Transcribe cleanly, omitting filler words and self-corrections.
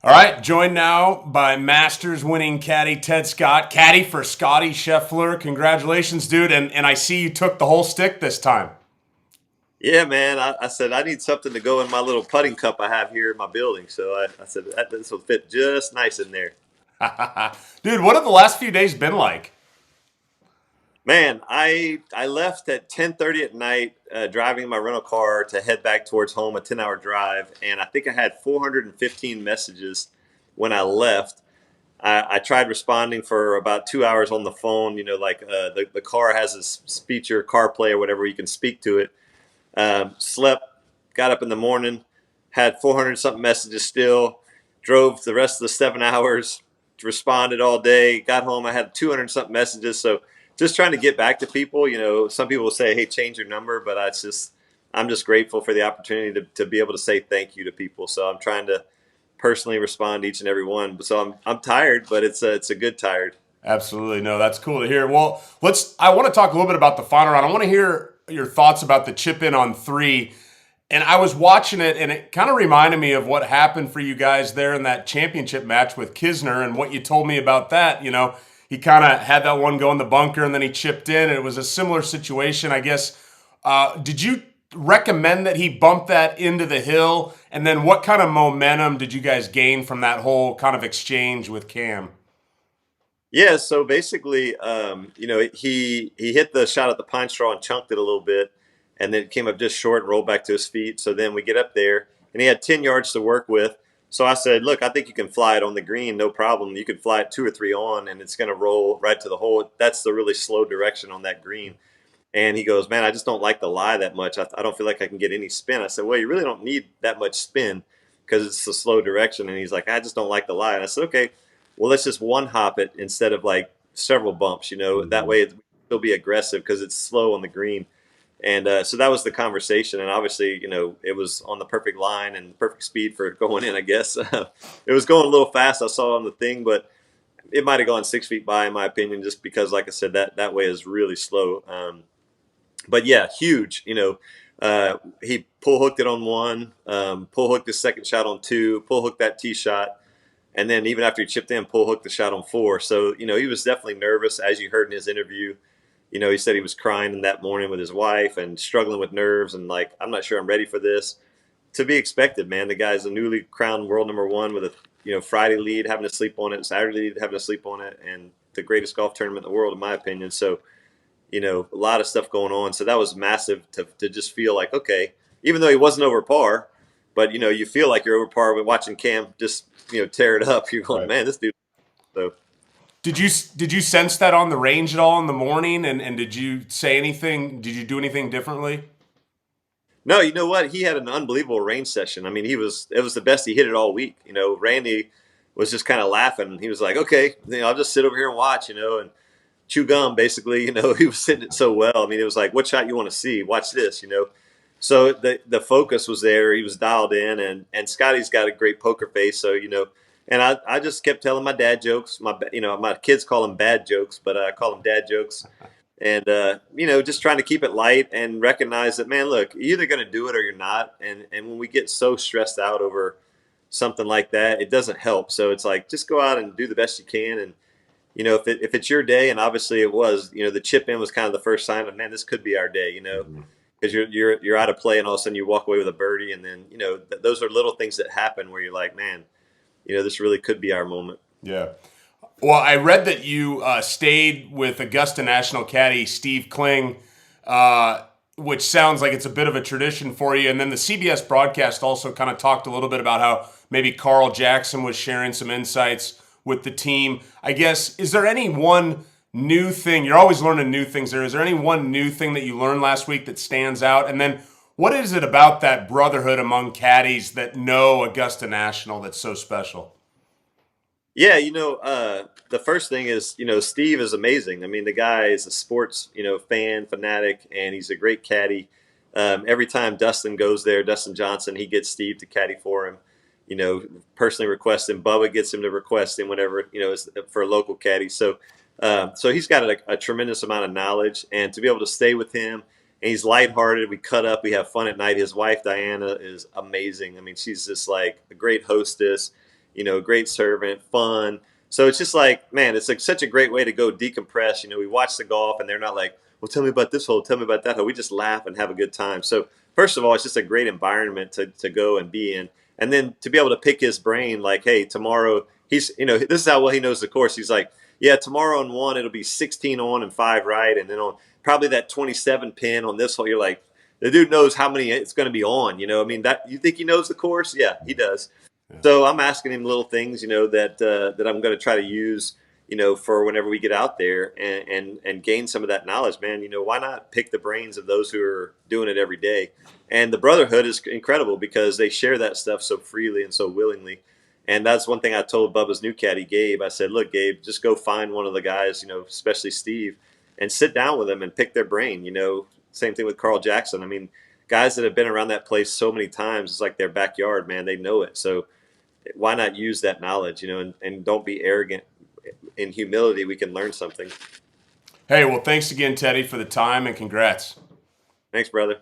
All right, joined now by Masters winning caddy Ted Scott, caddy for Scottie Scheffler. Congratulations, dude. And I see you took the whole stick this time. Yeah, man. I said I need something to go in my little putting cup I have here in my building. So I said this will fit just nice in there. Dude, what have the last few days been like? Man, I left at 10:30 at night, driving in my rental car to head back towards home, a 10-hour drive, and I think I had 415 messages when I left. I tried responding for about 2 hours on the phone. Like the car has this feature, CarPlay or whatever, you can speak to it. Slept, got up in the morning, had 400 something messages still, drove the rest of the 7 hours, responded all day, got home. I had 200 something messages. So just trying to get back to people. Some people will say, hey, change your number, but I'm just grateful for the opportunity to be able to say thank you to people. So I'm trying to personally respond to each and every one. So I'm tired, but it's a good tired. Absolutely. No, that's cool to hear. Well, I want to talk a little bit about the final round. I want to hear your thoughts about the chip in on three. And I was watching it, and it kind of reminded me of what happened for you guys there in that championship match with Kisner and what you told me about that. He kind of had that one go in the bunker, and then he chipped in. And it was a similar situation, I guess. Did you recommend that he bump that into the hill? And then what kind of momentum did you guys gain from that whole kind of exchange with Cam? Yeah, so basically, he hit the shot at the pine straw and chunked it a little bit, and then it came up just short and rolled back to his feet. So then we get up there, and he had 10 yards to work with. So I said, "Look, I think you can fly it on the green, no problem. You can fly it two or three on, and it's going to roll right to the hole. That's the really slow direction on that green." And he goes, "Man, I just don't like the lie that much. I don't feel like I can get any spin." I said, "Well, you really don't need that much spin because it's a slow direction." And he's like, "I just don't like the lie." And I said, "Okay, well, let's just one hop it instead of like several bumps. That way it will still be aggressive because it's slow on the green." And so that was the conversation. And obviously, it was on the perfect line and perfect speed for going in, I guess. It was going a little fast, I saw on the thing, but it might have gone 6 feet by, in my opinion, just because, like I said, that way is really slow. But yeah, huge. He pull hooked it on one, pull hooked his second shot on two, pull hooked that tee shot, and then even after he chipped in, pull hooked the shot on four. So he was definitely nervous, as you heard in his interview. He said he was crying that morning with his wife and struggling with nerves and like, I'm not sure I'm ready for this. To be expected, man. The guy's a newly crowned world number one with a Friday lead, having to sleep on it, Saturday lead, having to sleep on it, and the greatest golf tournament in the world, in my opinion. So a lot of stuff going on. So that was massive to just feel like, okay, even though he wasn't over par, but you feel like you're over par when watching Cam just tear it up. You're going, Right. man, this dude. So Did you sense that on the range at all in the morning? And did you say anything? Did you do anything differently? no, you know what? He had an unbelievable range session. I mean, it was the best he hit it all week. Randy was just kind of laughing. He was like, okay, I'll just sit over here and watch, and chew gum basically. He was hitting it so well. I mean, it was like, what shot you want to see? Watch this. So the focus was there. He was dialed in, and Scotty's got a great poker face. So and I just kept telling my dad jokes. My kids call them bad jokes, but I call them dad jokes. And just trying to keep it light and recognize that, man, look, you're either going to do it or you're not. And when we get so stressed out over something like that, it doesn't help. So it's like, just go out and do the best you can. And if it's your day, and obviously it was, the chip in was kind of the first sign of, man, this could be our day. Because you're out of play, and all of a sudden you walk away with a birdie, and then those are little things that happen where you're like, man, this really could be our moment. Yeah. Well, I read that you stayed with Augusta National caddy Steve Kling, which sounds like it's a bit of a tradition for you. And then the CBS broadcast also kind of talked a little bit about how maybe Carl Jackson was sharing some insights with the team. I guess, is there any one new thing? You're always learning new things there. Is there any one new thing that you learned last week that stands out? And then what is it about that brotherhood among caddies that know Augusta National that's so special? Yeah, the first thing is, Steve is amazing. I mean, the guy is a sports, fan, fanatic, and he's a great caddy. Every time Dustin goes there, Dustin Johnson, he gets Steve to caddy for him. Personally request him. Bubba gets him to request him whenever, for a local caddy. So he's got a tremendous amount of knowledge, and to be able to stay with him, and he's lighthearted. We cut up, we have fun at night. His wife Diana is amazing. I mean, she's just like a great hostess. great servant, fun. So it's just like, man, it's like such a great way to go decompress. We watch the golf and they're not like, well, tell me about this hole, tell me about that hole. We just laugh and have a good time. So first of all, it's just a great environment to go and be in. And then to be able to pick his brain, like, hey, tomorrow this is how well he knows the course. He's like, yeah, tomorrow on one, it'll be 16 on and 5 right. And then on probably that 27 pin on this hole, you're like, the dude knows how many it's going to be on. I mean, that you think he knows the course? Yeah, he does. Yeah. So I'm asking him little things, that I'm going to try to use, for whenever we get out there and gain some of that knowledge, man. Why not pick the brains of those who are doing it every day? And the brotherhood is incredible because they share that stuff so freely and so willingly. And that's one thing I told Bubba's new caddy, Gabe. I said, look, Gabe, just go find one of the guys, especially Steve, and sit down with them and pick their brain. Same thing with Carl Jackson. I mean, guys that have been around that place so many times, it's like their backyard, man. They know it. So why not use that knowledge, and don't be arrogant. In humility, we can learn something. Hey, well, thanks again, Teddy, for the time, and congrats. Thanks, brother.